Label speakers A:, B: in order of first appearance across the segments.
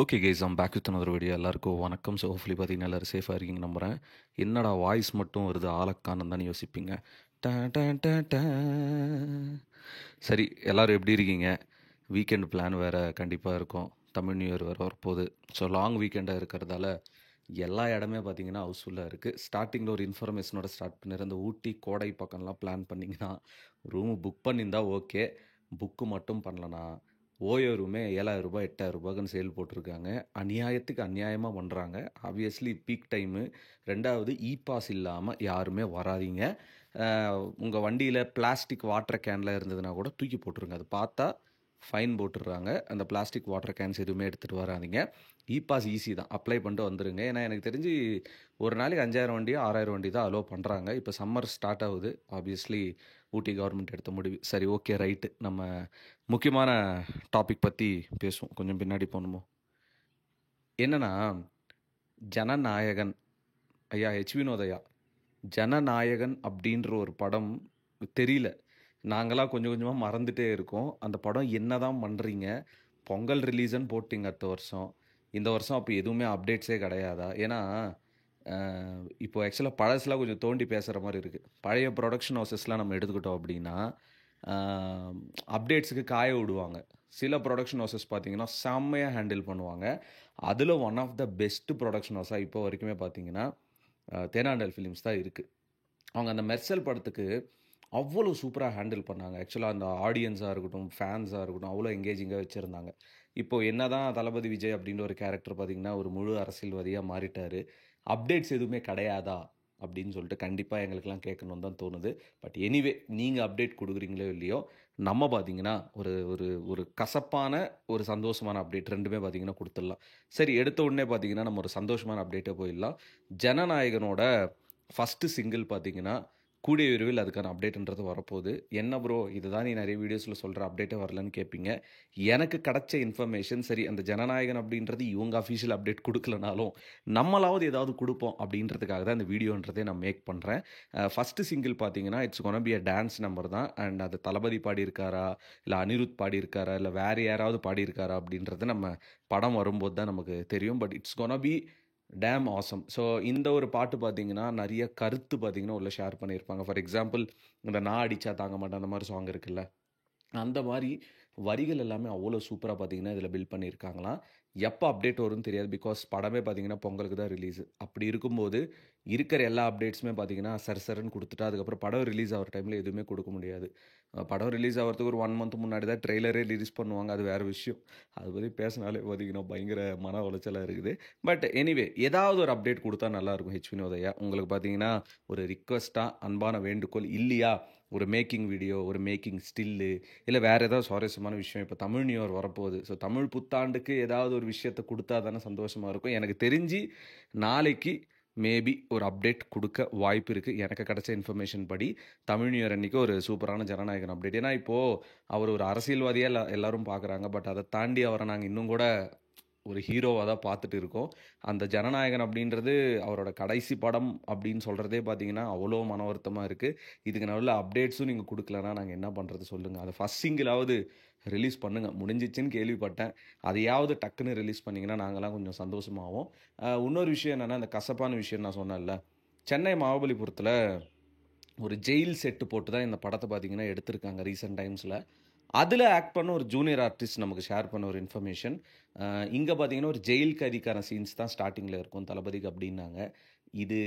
A: Okay guys, back with another video. எல்லாருக்கும் வணக்கம். So hopefully பார்த்தீங்கன்னா எல்லோரும் சேஃபாக இருக்கீங்க நம்புகிறேன். என்னடா வாய்ஸ் மட்டும் வருது ஆளக்கானு தானே யோசிப்பீங்க. ட ட ட ட. சரி, எல்லோரும் எப்படி இருக்கீங்க? வீக்கெண்ட் பிளான் வேறு கண்டிப்பாக இருக்கும். தமிழ் நியூ இயர் வேறு வரப்போகுது. ஸோ லாங் வீக்கெண்டாக இருக்கிறதால எல்லா இடமே பார்த்தீங்கன்னா ஹவுஸ்ஃபுல்லாக இருக்குது. ஸ்டார்டிங்கில் ஒரு இன்ஃபர்மேஷனோட ஸ்டார்ட் பண்ணிடுற இந்த ஊட்டி கோடை பக்கம்லாம் பிளான் பண்ணிங்கன்னா ரூமு புக் பண்ணியிருந்தா ஓகே. புக்கு மட்டும் பண்ணலனா ஓயோ ரூமே ரூ. 7,000 8,000 சேல் போட்டிருக்காங்க. அநியாயத்துக்கு அநியாயமாக பண்ணுறாங்க. Obviously peak time. ரெண்டாவது பாஸ் இல்லாமல் யாருமே வராதீங்க. உங்கள் வண்டியில் பிளாஸ்டிக் வாட்டர் கேனில் இருந்ததுன்னா கூட தூக்கி போட்டுருங்க. அது பார்த்தா ஃபைன் போட்டுடுறாங்க. அந்த பிளாஸ்டிக் வாட்டர் கேன்ஸ் எதுவுமே எடுத்துகிட்டு வராதிங்க. பாஸ் ஈஸி தான், அப்ளை பண்ணிட்டு வந்துடுங்க. ஏன்னா எனக்கு தெரிஞ்சு ஒரு நாளைக்கு 5,000 வண்டியோ 6,000 வண்டி தான் அலோவ் பண்ணுறாங்க. இப்போ சம்மர் ஸ்டார்ட் ஆகுது. ஆப்வியஸ்லி ஊட்டி கவர்மெண்ட் எடுத்த முடிவு. சரி, ஓகே, ரைட்டு. நம்ம முக்கியமான டாபிக் பற்றி பேசுவோம். கொஞ்சம் பின்னாடி போகணுமோ. என்னென்னா, ஜனநாயகன் ஐயா வினோதையா ஜனநாயகன் அப்படின்ற ஒரு படம் தெரியல. நாங்களாம் கொஞ்சம் கொஞ்சமாக மறந்துட்டே இருக்கோம். அந்த படம் என்ன தான் பண்ணுறீங்க? பொங்கல் ரிலீஸ்ன்னு போட்டிங்க அடுத்த வருஷம். இந்த வருஷம் அப்போ எதுவுமே அப்டேட்ஸே கிடையாதா? ஏன்னா இப்போ ஆக்சுவலாக பழசுலாம் கொஞ்சம் தோண்டி பேசுகிற மாதிரி இருக்குது. பழைய ப்ரொடக்ஷன் ஹவுசஸ்லாம் நம்ம எடுத்துக்கிட்டோம் அப்படின்னா அப்டேட்ஸுக்கு காய விடுவாங்க. சில ப்ரொடக்ஷன் ஹவுசஸ் பார்த்தீங்கன்னா செம்மையாக ஹேண்டில் பண்ணுவாங்க. அதில் one of the best production ஹவுஸாக இப்போ வரைக்குமே பார்த்தீங்கன்னா தேனாண்டல் ஃபிலிம்ஸ் தான் இருக்குது. அவங்க அந்த மெர்சல் படத்துக்கு அவ்வளோ சூப்பராக ஹேண்டில் பண்ணாங்க. ஆக்சுவலாக அந்த ஆடியன்ஸாக இருக்கட்டும், ஃபேன்ஸாக இருக்கட்டும், அவ்வளோ எங்கேஜிங்காக வச்சுருந்தாங்க. இப்போது என்ன தான் தளபதி விஜய் அப்படின்ற ஒரு கேரக்டர் பார்த்திங்கன்னா ஒரு முழு அரசியல்வாதியாக மாறிட்டார். அப்டேட்ஸ் எதுவுமே கிடையாதா அப்படின்னு சொல்லிட்டு கண்டிப்பாக எங்களுக்கெல்லாம் கேட்கணுன்னு தான் தோணுது. பட் எனிவே, நீங்கள் அப்டேட் கொடுக்குறீங்களோ இல்லையோ, நம்ம பார்த்திங்கன்னா ஒரு ஒரு ஒரு கசப்பான ஒரு சந்தோஷமான அப்டேட் ரெண்டுமே பார்த்திங்கன்னா கொடுத்துடலாம். சரி, எடுத்த உடனே பார்த்திங்கன்னா நம்ம ஒரு சந்தோஷமான அப்டேட்டே போயிடலாம். ஜனநாயகனோட ஃபஸ்ட்டு சிங்கிள் பார்த்திங்கன்னா கூடிய விரைவில் அதுக்கான அப்டேட்ன்றது வரப்போகுது. என்ன ப்ரோ, இதுதான் நீ நிறைய வீடியோஸில் சொல்கிற அப்டேட்டே வரலன்னு கேட்பீங்க. எனக்கு கிடச்ச இன்ஃபர்மேஷன் சரி, அந்த ஜனநாயகன் அப்படின்றது இவங்க அஃபிஷியல் அப்டேட் கொடுக்கலனாலும் நம்மளாவது ஏதாவது கொடுப்போம் அப்படின்றதுக்காக தான் இந்த வீடியோன்றதே நான் மேக் பண்ணுறேன். ஃபஸ்ட்டு சிங்கிள் பார்த்தீங்கன்னா it's gonna be a dance number தான். அண்ட் அது தளபதி பாடியிருக்காரா, இல்லை அனிருத் பாடியிருக்காரா, இல்லை வேறு யாராவது பாடியிருக்காரா அப்படின்றது நம்ம படம் வரும்போது தான் நமக்கு தெரியும். But it's gonna be damn awesome. So இந்த ஒரு பாட்டு பார்த்தீங்கன்னா நிறைய கருத்து பார்த்தீங்கன்னா உள்ள ஷேர் பண்ணியிருப்பாங்க. ஃபார் எக்ஸாம்பிள், இந்த நான் அடித்தா தாங்க மாட்டேன் அந்த மாதிரி சாங் இருக்குல்ல, அந்த மாதிரி வரிகள் எல்லாமே அவ்வளோ சூப்பராக பார்த்தீங்கன்னா இதில் பில்ட் பண்ணியிருக்காங்களாம். எப்போ அப்டேட் வரும்னு தெரியாது. பிகாஸ் படமே பார்த்தீங்கன்னா பொங்கலுக்கு தான் ரிலீஸு. அப்படி இருக்கும்போது இருக்கிற எல்லா அப்டேட்ஸுமே பார்த்தீங்கன்னா சர்ன்னு கொடுத்துட்டா அதுக்கப்புறம் படம் ரிலீஸ் ஆகிற டைமில் எதுவுமே கொடுக்க முடியாது. படம் ரிலீஸ் ஆகிறதுக்கு ஒரு 1 மந்த் முன்னாடி தான் ட்ரெய்லரே ரிலீஸ் பண்ணுவாங்க. அது வேறு விஷயம். அது பற்றி பேசினாலே பார்த்தீங்கன்னா பயங்கர மன உளைச்சலாக இருக்குது. பட் எனிவே, ஏதாவது ஒரு அப்டேட் கொடுத்தா நல்லாயிருக்கும். வினோதையா, உங்களுக்கு பார்த்தீங்கன்னா ஒரு ரிக்வெஸ்ட்டாக அன்பான வேண்டுகோள் இல்லையா, ஒரு மேக்கிங் வீடியோ, ஒரு மேக்கிங் ஸ்டில்லு, இல்லை வேறு ஏதாவது சுவாரஸ்யமான விஷயம். இப்போ தமிழ் நியூ இயர் வரப்போகுது. ஸோ தமிழ் புத்தாண்டுக்கு ஏதாவது ஒரு விஷயத்தை கொடுத்தா தானே சந்தோஷமாக இருக்கும். எனக்கு தெரிஞ்சு நாளைக்கு மேபி ஒரு அப்டேட் கொடுக்க வாய்ப்பு இருக்குது. எனக்கு கிடைச்ச இன்ஃபர்மேஷன் படி தமிழ் நியூ இயர் அன்றைக்கி ஒரு சூப்பரான ஜனநாயகன் அப்டேட். ஏன்னா இப்போது அவர் ஒரு அரசியல்வாதியாக எல்லாரும் பார்க்குறாங்க. பட் அதை தாண்டி அவரை நாங்கள் இன்னும் கூட ஒரு ஹீரோவாக தான் பார்த்துட்டு இருக்கோம். அந்த ஜனநாயகன் அப்படின்றது அவரோட கடைசி படம் அப்படின்னு சொல்கிறதே பார்த்தீங்கன்னா அவ்வளோ மன வருத்தமாக இருக்குது. இதுக்கு நல்ல அப்டேட்ஸும் நீங்கள் கொடுக்கலன்னா நாங்கள் என்ன பண்ணுறது சொல்லுங்கள். அதை ஃபஸ்ட் சிங்கிளாவது ரிலீஸ் பண்ணுங்கள். முடிஞ்சிச்சுன்னு கேள்விப்பட்டேன். அதையாவது டக்குன்னு ரிலீஸ் பண்ணிங்கன்னா நாங்களாம் கொஞ்சம் சந்தோஷமாகவும். இன்னொரு விஷயம் என்னென்னா, இந்த கசப்பான விஷயம் நான் சொன்னேன்ல, சென்னை மகாபலிபுரத்தில் ஒரு ஜெயில் செட்டு போட்டு தான் இந்த படத்தை பார்த்தீங்கன்னா எடுத்திருக்காங்க ரீசெண்ட் டைம்ஸில். அதில் ஆக்ட் பண்ண ஒரு ஜூனியர் ஆர்டிஸ்ட் நமக்கு ஷேர் பண்ண ஒரு இன்ஃபர்மேஷன். இங்கே பார்த்தீங்கன்னா ஒரு ஜெயில் கைதிக்கான சீன்ஸ் தான் ஸ்டார்டிங்கில் இருக்கும் தளபதிக்கு அப்படின்னாங்க. இது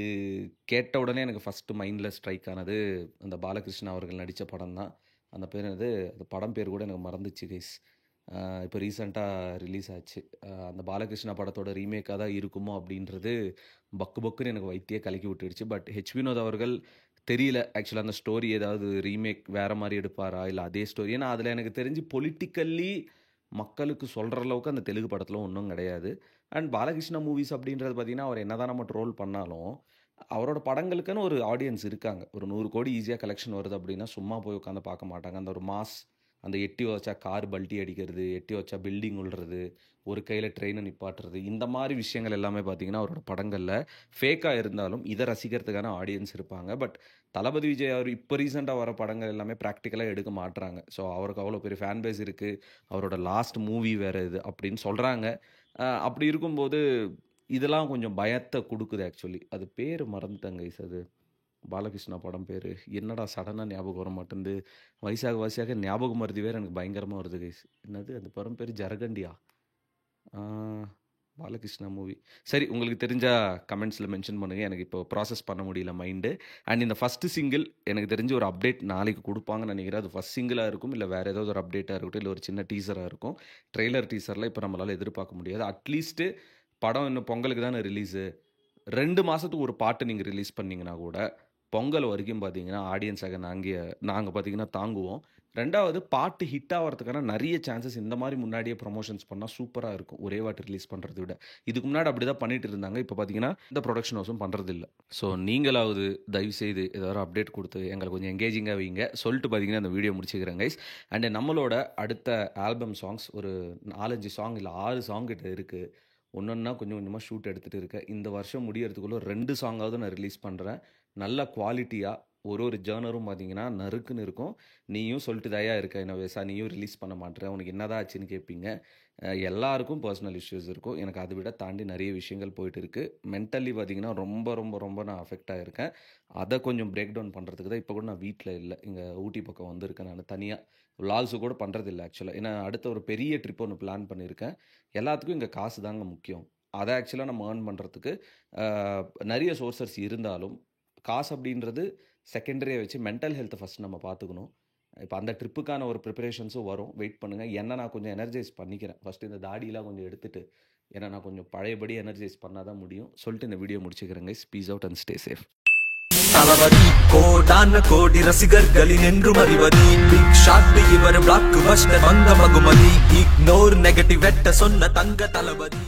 A: கேட்ட உடனே எனக்கு ஃபஸ்ட்டு மைண்டில் ஸ்ட்ரைக் ஆனது அந்த பாலகிருஷ்ணா அவர்கள் நடித்த படம் தான். அந்த பேர் என்னது, அந்த படம் பேர் கூட எனக்கு மறந்துச்சு கைஸ். இப்போ ரீசெண்டாக ரிலீஸ் ஆச்சு. அந்த பாலகிருஷ்ணா படத்தோட ரீமேக்காக தான் இருக்குமோ அப்படின்றது பக்கு பக்குன்னு எனக்கு வைத்தியே கலக்கி விட்டுடுச்சு. பட் வினோத் அவர்கள் தெரியல ஆக்சுவலாக அந்த ஸ்டோரி ஏதாவது ரீமேக் வேறு மாதிரி எடுப்பாரா, இல்லை அதே ஸ்டோரி. ஏன்னா அதில் எனக்கு தெரிஞ்சு பொலிட்டிக்கல்லி மக்களுக்கு சொல்கிற அளவுக்கு அந்த தெலுங்கு படத்தில் ஒன்றும் கிடையாது. அண்ட் பாலகிருஷ்ணா மூவிஸ் அப்படின்றது பார்த்திங்கன்னா அவர் என்ன தான் நம்ம ட்ரோல் பண்ணாலும் அவரோட படங்களுக்குன்னு ஒரு ஆடியன்ஸ் இருக்காங்க. ஒரு 100 கோடி ஈஸியாக கலெக்ஷன் வருது அப்படின்னா சும்மா போய் உட்காந்து பார்க்க மாட்டாங்க. அந்த ஒரு மாஸ், அந்த எட்டி வச்சா கார் பல்ட்டி அடிக்கிறது, எட்டி வச்சா பில்டிங் விழுறது, ஒரு கையில் ட்ரெயினை நிப்பாட்டுறது, இந்த மாதிரி விஷயங்கள் எல்லாமே பார்த்திங்கன்னா அவரோட படங்களில் ஃபேக்காக இருந்தாலும் இதை ரசிக்கிறதுக்கான ஆடியன்ஸ் இருப்பாங்க. பட் தளபதி விஜய் அவர் இப்போ ரீசெண்டாக வர படங்கள் எல்லாமே ப்ராக்டிக்கலாக எடுக்க மாட்டுறாங்க. ஸோ அவருக்கு அவ்வளோ பெரிய ஃபேன் பேஸ் இருக்குது. அவரோட லாஸ்ட் மூவி வேறு இது அப்படின்னு சொல்கிறாங்க. அப்படி இருக்கும்போது இதெல்லாம் கொஞ்சம் பயத்தை குடுக்குது ஆக்சுவலி. அது பேரு மறந்துட்டேன் கைஸ் அது. பாலகிருஷ்ணா படம் பேரு. என்னடா சடனா ஞாபகம் வர மாட்டேன்து. வயசாக வயசாக ஞாபக மறதி வேற எனக்கு பயங்கரமா வருது கைஸ். என்னது அந்த படம் பேரு? ஜரகண்டியா? ஆ பாலகிருஷ்ணா மூவி. சரி உங்களுக்கு தெரிஞ்சா கமெண்ட்ஸில மென்ஷன் பண்ணுங்க. எனக்கு இப்போ ப்ராசஸ் பண்ண முடியல மைண்டு. அண்ட் இந்த ஃபர்ஸ்ட்டு சிங்கிள் எனக்கு தெரிஞ்சு ஒரு அப்டேட் நாளைக்கு குடுப்பாங்கன்னு நெனைக்கிறேன். அது ஃபர்ஸ்ட் சிங்கிளா இருக்கும். இல்ல வேற ஏதாவது ஒரு அப்டேட்டா இருக்கட்டும். இல்ல ஒரு சின்ன டீசரா இருக்கும். ட்ரெய்லர், டீசர்லாம் இப்போ நம்மளால எதிர்பார்க்க முடியாது. அட்லீஸ்ட்டு படம் இன்னும் பொங்கலுக்கு தானே ரிலீஸு. 2 மாசத்துக்கு ஒரு பாட்டு நீங்க ரிலீஸ் பண்ணீங்கன்னா கூட, பொங்கல் வரைக்கும் பார்த்தீங்கன்னா, ஆடியன்ஸாக நாங்க பார்த்தீங்கன்னா தாங்குவோம். 2வது பாட்டு ஹிட் ஆவறதுக்கான நெறைய சான்சஸ் இந்த மாரி முன்னாடியே ப்ரமோஷன்ஸ் பண்ணா சூப்பரா இருக்கும். ஒரே வாட்டி ரிலீஸ் பண்றத விட. இதுக்கு முன்னாடி அப்படிதான் பண்ணிட்டு இருந்தாங்க. இப்ப பார்த்தீங்கன்னா, எந்த புரொடக்ஷன் ஹவுஸும் பண்றதில்ல. ஸோ நீங்களாவது தயவுசெய்து ஏதாவது அப்டேட் குடுத்து எங்கள கொஞ்சம் என்கேஜிங்கா வைங்க. சொல்லிட்டு பார்த்தீங்கன்னா, இந்த வீடியோ முடிச்சுக்கிறேன் கைஸ். அண்ட் நம்மளோட அடுத்த ஆல்பம் சாங்ஸ் ஒரு 4, 5 சாங் இல்ல 6 சாங் கிட்ட இருக்கு. ஒன்னொன்னா கொஞ்சம் கொஞ்சமா ஷூட் எடுத்துட்டு இருக்கேன். இந்த வருஷம் முடியறதுக்குள்ள 2 சாங்காவது நான் ரிலீஸ் பண்றேன். நல்ல குவாலிட்டியா ஒரு ஜர்னரும் பார்த்தீங்கன்னா, நறுக்குன்னு இருக்கும். நீயும் சொல்லிட்டு தான்யா இருக்க இனோவேஸா, நீயும் ரிலீஸ் பண்ண மாட்ற. உனக்கு என்னதான் ஆச்சுன்னு கேட்பீங்க. எல்லாருக்கும் பர்சனல் இஷ்யூஸ் இருக்கும். எனக்கு அதை விட தாண்டி நெறைய விஷயங்கள் போயிட்டு இருக்கு. மென்டலி பார்த்தீங்கன்னா, ரொம்ப ரொம்ப ரொம்ப நான் அஃபெக்ட் ஆயிருக்கேன். அத கொஞ்சம் பிரேக் டவுன் பண்றதுக்கு தான் இப்போ கூட நான் வீட்ல இல்ல. இங்க ஊட்டி பக்கம் வந்திருக்கேன் நானு தனியா. விளாக்ஸ் கூட பண்றதில்ல ஆக்சுவலா. ஏன்னா அடுத்த ஒரு பெரிய ட்ரிப் ஒண்ணு பிளான் பண்ணியிருக்கேன். எல்லாத்துக்கும் இங்க காசு தாங்க முக்கியம். அத ஆக்சுவலா நம்ம ஏர்ன் பண்றதுக்கு அ நெறைய சோர்சஸ் இருந்தாலும், காசு அப்படின்றது செகண்டரியா வச்சு மென்டல் ஹெல்த்த ஃபர்ஸ்ட் நம்ம பார்த்துக்கணும். இப்ப அந்த ட்ரிப்புக்கான ஒரு ப்ரிப்பரேஷன்ஸும் வரும். வெயிட் பண்ணுங்க. என்ன நான் கொஞ்சம் எனர்ஜைஸ் பண்ணிக்கிறேன். ஃபர்ஸ்ட் இந்த தாடிலாம் கொஞ்சம் எடுத்துட்டு, ஏன்னா நான் கொஞ்சம் பழையபடி எனர்ஜைஸ் பண்ணா தான் முடியும். சொல்லிட்டு இந்த வீடியோ முடிச்சுக்கிறேன் guys. Peace out and stay safe.
B: Thalapathy கோடான கோடி ரசிகர்களின் என்றும் அறிவதி பிக் ஷாட் இவர் பிளாக் பஸ்டர் வந்த மகுமதி இக்னோர் நெகட்டிவ் வெட்ட சொன்ன தங்க தளபதி.